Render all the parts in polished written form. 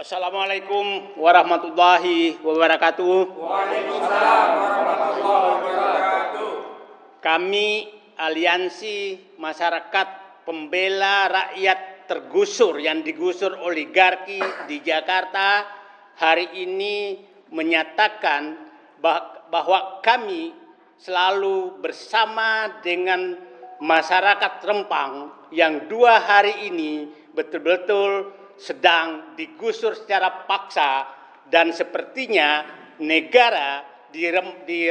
Assalamualaikum warahmatullahi wabarakatuh. Waalaikumsalam warahmatullahi wabarakatuh. Kami Aliansi Masyarakat Pembela Rakyat Tergusur yang digusur oligarki di Jakarta hari ini menyatakan bahwa kami selalu bersama dengan masyarakat Rempang yang 2 hari ini betul-betul sedang digusur secara paksa, dan sepertinya negara di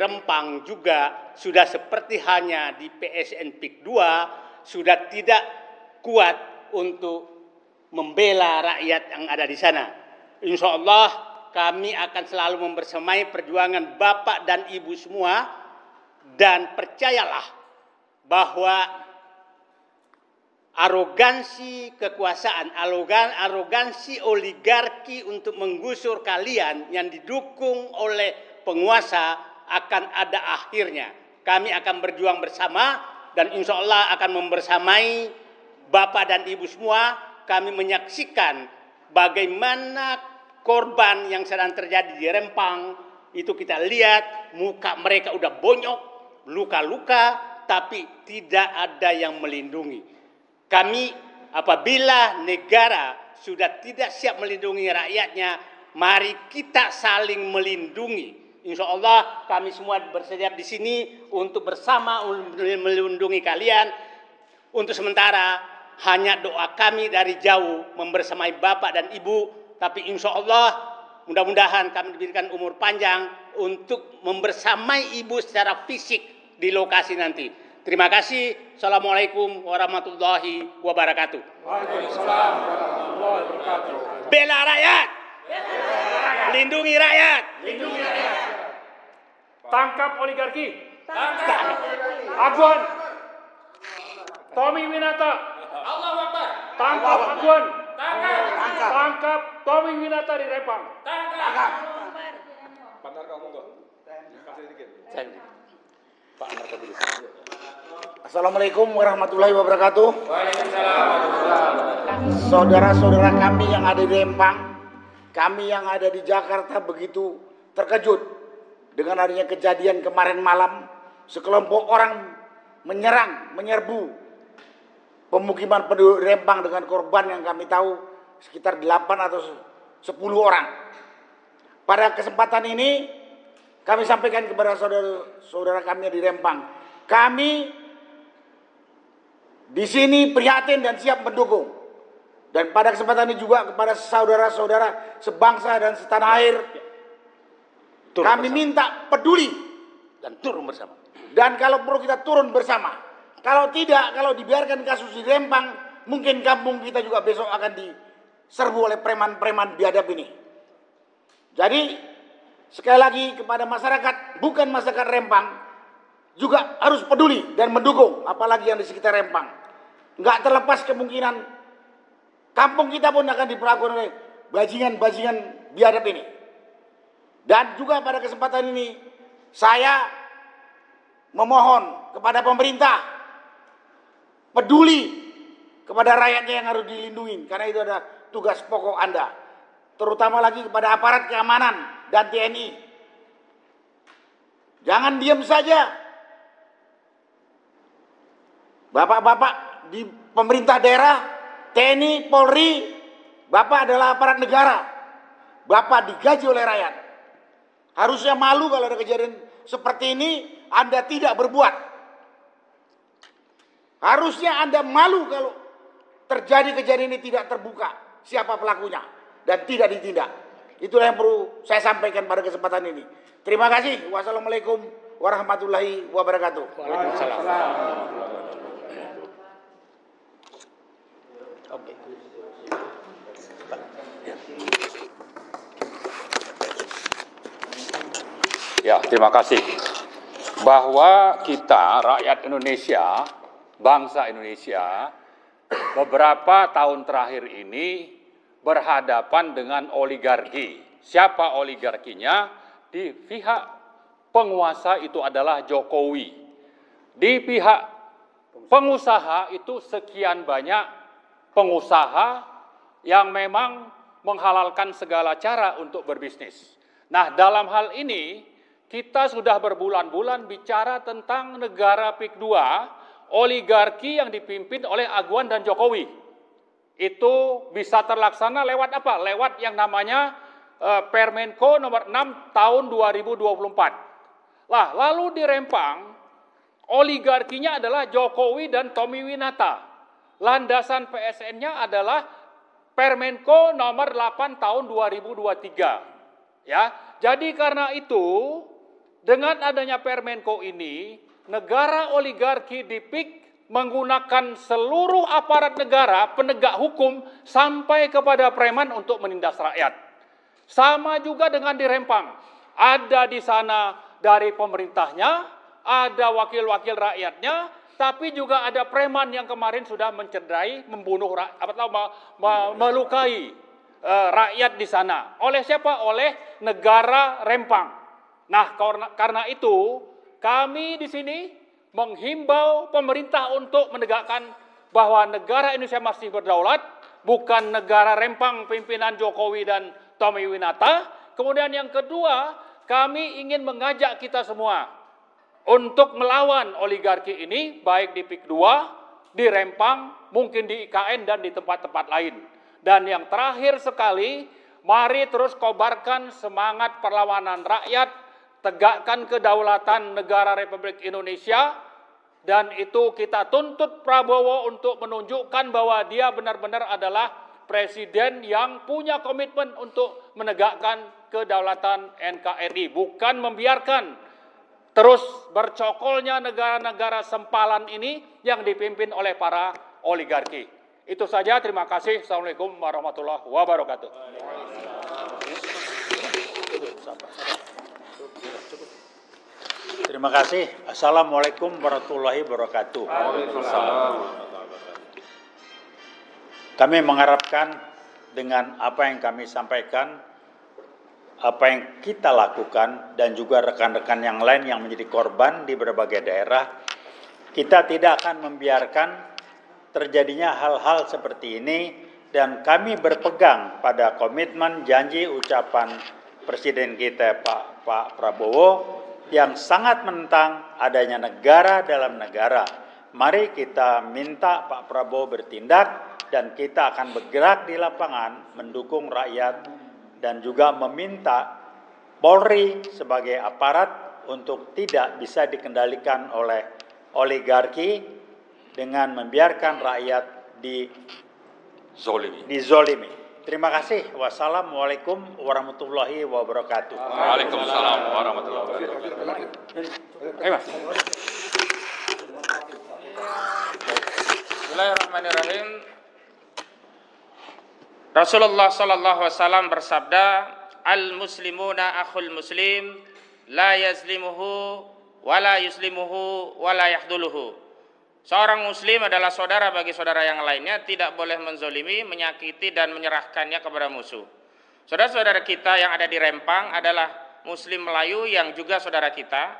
Rempang juga sudah seperti hanya di PSN PIK 2 sudah tidak kuat untuk membela rakyat yang ada di sana. Insya Allah kami akan selalu membersamai perjuangan Bapak dan Ibu semua, dan percayalah bahwa arogansi kekuasaan, arogansi oligarki untuk menggusur kalian yang didukung oleh penguasa akan ada akhirnya. Kami akan berjuang bersama dan insya Allah akan membersamai Bapak dan Ibu semua. Kami menyaksikan bagaimana korban yang sedang terjadi di Rempang. Itu kita lihat muka mereka udah bonyok, luka-luka, tapi tidak ada yang melindungi. Kami apabila negara sudah tidak siap melindungi rakyatnya, mari kita saling melindungi. Insya Allah kami semua bersedia di sini untuk bersama melindungi kalian. Untuk sementara hanya doa kami dari jauh membersamai Bapak dan Ibu, tapi insya Allah mudah-mudahan kami diberikan umur panjang untuk membersamai Ibu secara fisik di lokasi nanti. Terima kasih. Assalamualaikum warahmatullahi wabarakatuh. Waalaikumsalam warahmatullahi wabarakatuh. Bela rakyat. Lindungi rakyat. Lindungi rakyat. Tangkap oligarki. Tangkap. Aguan. Tommy Winata. Allahu Akbar. Tangkap Aguan. Tangkap. Tangkap Tommy Winata di Rempang. Tangkap. Partner kamu enggak? Kasih sedikit. Pak Amar dulu. Assalamualaikum warahmatullahi wabarakatuh. Waalaikumsalam. Saudara-saudara kami yang ada di Rempang, kami yang ada di Jakarta begitu terkejut dengan adanya kejadian kemarin malam. Sekelompok orang menyerbu pemukiman penduduk Rempang dengan korban yang kami tahu sekitar 8 atau 10 orang. Pada kesempatan ini kami sampaikan kepada saudara-saudara kami di Rempang, kami di sini prihatin dan siap mendukung. Dan pada kesempatan ini juga kepada saudara-saudara sebangsa dan setanah air, kami minta peduli Dan turun bersama. dan kalau perlu kita turun bersama. Kalau tidak, kalau dibiarkan kasus di Rempang, mungkin kampung kita juga besok akan diserbu oleh preman-preman biadab ini. Jadi sekali lagi kepada masyarakat, bukan masyarakat Rempang, juga harus peduli dan mendukung, apalagi yang di sekitar Rempang. Nggak terlepas kemungkinan kampung kita pun akan diperlakukan oleh bajingan-bajingan biadab ini. Dan juga pada kesempatan ini, saya memohon kepada pemerintah, peduli kepada rakyatnya yang harus dilindungi, karena itu adalah tugas pokok Anda. Terutama lagi kepada aparat keamanan dan TNI. Jangan diam saja. Bapak-bapak di pemerintah daerah, TNI, Polri, Bapak adalah aparat negara. Bapak digaji oleh rakyat. Harusnya malu kalau ada kejadian seperti ini, Anda tidak berbuat. Harusnya Anda malu kalau terjadi kejadian ini tidak terbuka siapa pelakunya dan tidak ditindak. Itulah yang perlu saya sampaikan pada kesempatan ini. Terima kasih. Wassalamualaikum warahmatullahi wabarakatuh. Waalaikumsalam. Oke. Ya, terima kasih. Bahwa kita, rakyat Indonesia, bangsa Indonesia, beberapa tahun terakhir ini berhadapan dengan oligarki. Siapa oligarkinya? Di pihak penguasa itu adalah Jokowi. Di pihak pengusaha itu sekian banyak pengusaha yang memang menghalalkan segala cara untuk berbisnis. Nah, dalam hal ini kita sudah berbulan-bulan bicara tentang negara PIK 2, oligarki yang dipimpin oleh Aguan dan Jokowi. Itu bisa terlaksana lewat apa? Lewat yang namanya Permenko nomor 6 tahun 2024. Lah, lalu di Rempang, oligarkinya adalah Jokowi dan Tommy Winata. Landasan PSN-nya adalah Permenko nomor 8 tahun 2023. Ya, jadi karena itu dengan adanya Permenko ini, negara oligarki di PIK menggunakan seluruh aparat negara, penegak hukum sampai kepada preman untuk menindas rakyat. Sama juga dengan di Rempang, ada di sana dari pemerintahnya, ada wakil-wakil rakyatnya, tapi juga ada preman yang kemarin sudah mencederai, membunuh, melukai rakyat di sana. Oleh siapa? Oleh negara Rempang. Nah, karena itu kami di sini menghimbau pemerintah untuk menegakkan bahwa negara Indonesia masih berdaulat, bukan negara Rempang pimpinan Jokowi dan Tommy Winata. Kemudian yang kedua, kami ingin mengajak kita semua untuk melawan oligarki ini, baik di PIK 2, di Rempang, mungkin di IKN dan di tempat-tempat lain. Dan yang terakhir sekali, mari terus kobarkan semangat perlawanan rakyat, tegakkan kedaulatan negara Republik Indonesia, dan itu kita tuntut Prabowo untuk menunjukkan bahwa dia benar-benar adalah presiden yang punya komitmen untuk menegakkan kedaulatan NKRI, bukan membiarkan terus bercokolnya negara-negara sempalan ini yang dipimpin oleh para oligarki. Itu saja, terima kasih. Assalamualaikum warahmatullahi wabarakatuh. Terima kasih. Assalamualaikum warahmatullahi wabarakatuh. Kami mengharapkan dengan apa yang kami sampaikan, apa yang kita lakukan, dan juga rekan-rekan yang lain yang menjadi korban di berbagai daerah, kita tidak akan membiarkan terjadinya hal-hal seperti ini, dan kami berpegang pada komitmen janji ucapan Presiden kita Pak Prabowo yang sangat menentang adanya negara dalam negara. Mari kita minta Pak Prabowo bertindak, dan kita akan bergerak di lapangan mendukung rakyat dan juga meminta Polri sebagai aparat untuk tidak bisa dikendalikan oleh oligarki dengan membiarkan rakyat dizolimi. Terima kasih. Wassalamualaikum warahmatullahi wabarakatuh. Waalaikumsalam warahmatullahi wabarakatuh. Bismillahirrahmanirrahim. Rasulullah sallallahu alaihi wasallam bersabda, "Al-muslimuna akhul muslim, la yazlimuhu wa la yuslimuhu wa la yahduluhu." Seorang muslim adalah saudara bagi saudara yang lainnya, tidak boleh menzolimi, menyakiti, dan menyerahkannya kepada musuh. Saudara-saudara kita yang ada di Rempang adalah muslim Melayu yang juga saudara kita.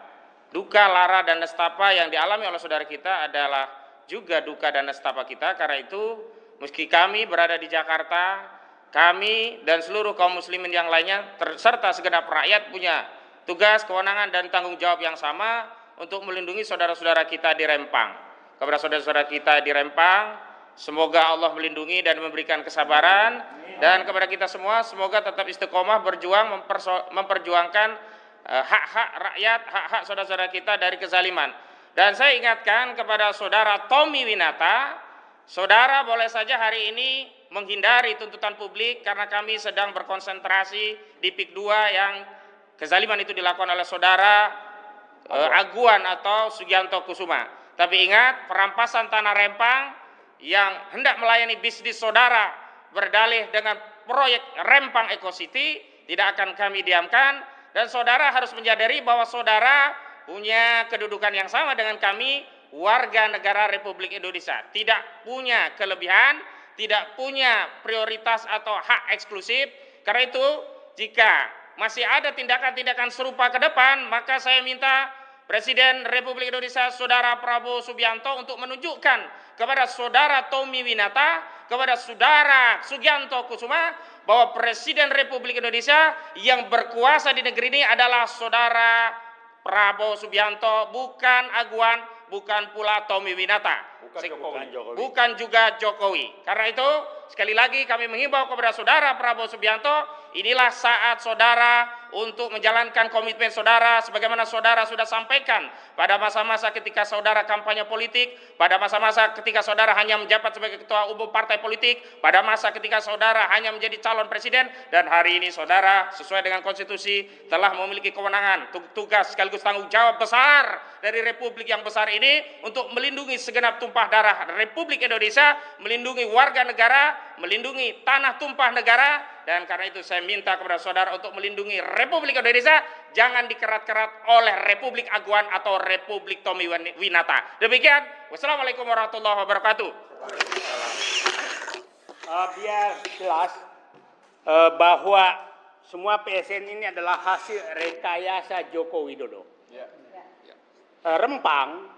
Duka, lara, dan nestapa yang dialami oleh saudara kita adalah juga duka dan nestapa kita. Karena itu, meski kami berada di Jakarta, kami dan seluruh kaum muslimin yang lainnya, serta segenap rakyat punya tugas, kewenangan, dan tanggung jawab yang sama untuk melindungi saudara-saudara kita di Rempang. Kepada saudara-saudara kita di Rempang, semoga Allah melindungi dan memberikan kesabaran. Dan kepada kita semua, semoga tetap istiqomah berjuang memperjuangkan hak-hak rakyat, hak-hak saudara-saudara kita dari kezaliman. Dan saya ingatkan kepada saudara Tommy Winata, saudara boleh saja hari ini menghindari tuntutan publik karena kami sedang berkonsentrasi di PIK 2 yang kezaliman itu dilakukan oleh saudara Aguan atau Sugianto Kusuma. Tapi ingat, perampasan tanah Rempang yang hendak melayani bisnis saudara berdalih dengan proyek Rempang Eco City tidak akan kami diamkan, dan saudara harus menyadari bahwa saudara punya kedudukan yang sama dengan kami, warga negara Republik Indonesia. Tidak punya kelebihan, tidak punya prioritas atau hak eksklusif. Karena itu, jika masih ada tindakan-tindakan serupa ke depan, maka saya minta Presiden Republik Indonesia Saudara Prabowo Subianto untuk menunjukkan kepada Saudara Tommy Winata kepada saudara Sugianto Kusuma bahwa Presiden Republik Indonesia yang berkuasa di negeri ini adalah saudara Prabowo Subianto, bukan Aguan, bukan pula Tommy Winata, bukan juga Jokowi. Karena itu sekali lagi kami menghimbau kepada saudara Prabowo Subianto, inilah saat saudara untuk menjalankan komitmen saudara sebagaimana saudara sudah sampaikan pada masa-masa ketika saudara kampanye politik, pada masa-masa ketika saudara hanya menjabat sebagai ketua umum partai politik, pada masa ketika saudara hanya menjadi calon presiden, dan hari ini saudara sesuai dengan konstitusi telah memiliki kewenangan, tugas sekaligus tanggung jawab besar dari Republik yang besar ini untuk melindungi segenap tumpah darah Republik Indonesia, melindungi warga negara, melindungi tanah tumpah negara. Dan karena itu saya minta kepada saudara untuk melindungi Republik Indonesia, jangan dikerat-kerat oleh Republik Aguan atau Republik Tommy Winata. Demikian, wassalamualaikum warahmatullahi wabarakatuh. Biar jelas bahwa semua PSN ini adalah hasil rekayasa Joko Widodo. Rempang,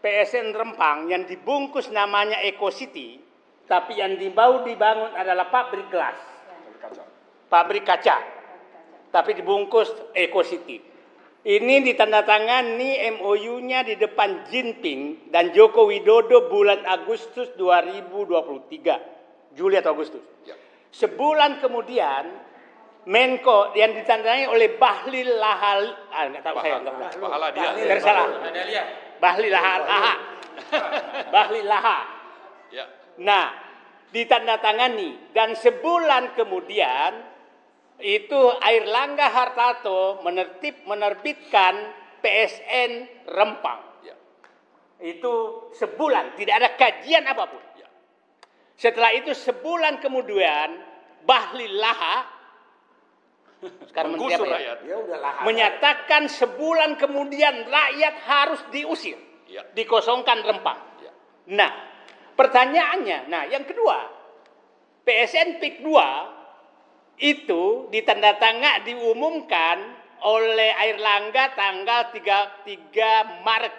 PSN Rempang yang dibungkus namanya Eco City, tapi yang mau dibangun adalah pabrik gelas, pabrik kaca, tapi dibungkus Eco City. Ini ditandatangani MOU-nya di depan Jinping dan Joko Widodo bulan Agustus 2023, Juli atau Agustus. Sebulan kemudian Menko yang ditandatangani oleh Bahlil Lahal, nggak tahu saya, Bahlil Laha. Nah, ditandatangani dan sebulan kemudian itu Airlangga Hartarto menerbitkan PSN Rempang. Itu sebulan, tidak ada kajian apapun. Setelah itu sebulan kemudian Bahlil Laha sekarang menyatakan sebulan kemudian rakyat harus diusir, dikosongkan Rempang. Nah, pertanyaannya, yang kedua, PSN PIK 2 itu diumumkan oleh Airlangga tanggal 3 Maret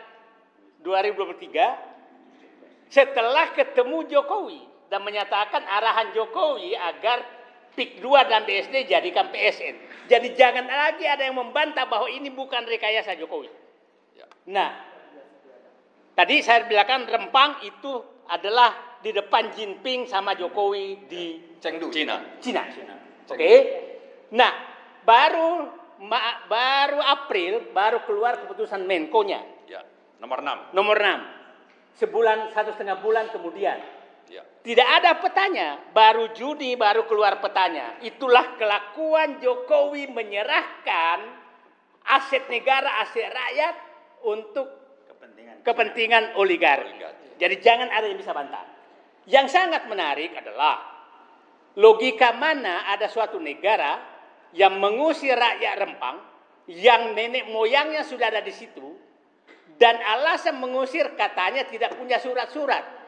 2023 setelah ketemu Jokowi dan menyatakan arahan Jokowi agar PIK 2 dan BSD jadikan PSN. Jadi jangan lagi ada yang membantah bahwa ini bukan rekayasa Jokowi. Nah, tadi saya bilang Rempang itu adalah di depan Jinping sama Jokowi di Chengdu, Cina. Oke. Nah, baru April baru keluar keputusan Menko-nya. Nomor 6. Nomor 6. Sebulan, 1,5 bulan kemudian. Tidak ada petanya, baru Juni baru keluar petanya. Itulah kelakuan Jokowi menyerahkan aset negara, aset rakyat untuk kepentingan oligarki. Jadi jangan ada yang bisa bantah. Yang sangat menarik adalah logika mana ada suatu negara yang mengusir rakyat Rempang, yang nenek moyangnya sudah ada di situ, dan alasan mengusir katanya tidak punya surat-surat.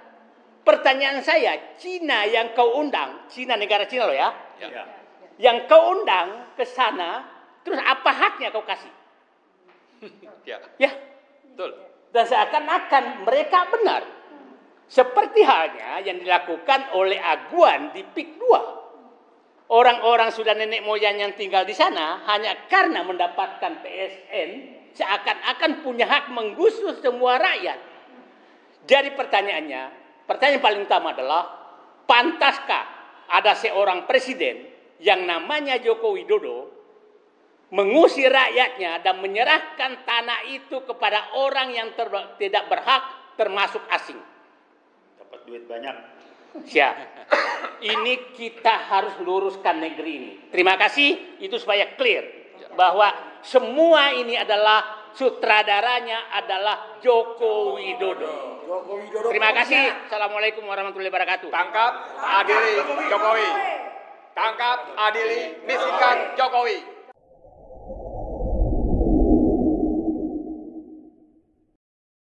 Pertanyaan saya, Cina yang kau undang, Cina negara Cina loh ya, yang kau undang ke sana, terus apa haknya kau kasih? Ya, betul. Dan seakan-akan mereka benar. Seperti halnya yang dilakukan oleh Aguan di PIK 2. Orang-orang sudah nenek moyang yang tinggal di sana hanya karena mendapatkan PSN seakan-akan punya hak menggusur semua rakyat. Jadi pertanyaan paling utama adalah, pantaskah ada seorang presiden yang namanya Joko Widodo mengusir rakyatnya dan menyerahkan tanah itu kepada orang yang tidak berhak, termasuk asing? Dapat duit banyak. Siap. Ini kita harus luruskan negeri ini. Terima kasih, itu supaya clear bahwa semua ini adalah sutradaranya adalah Joko Widodo. Terima kasih. Assalamualaikum warahmatullahi wabarakatuh. Tangkap, adili Jokowi. Tangkap, adili, misikan Jokowi.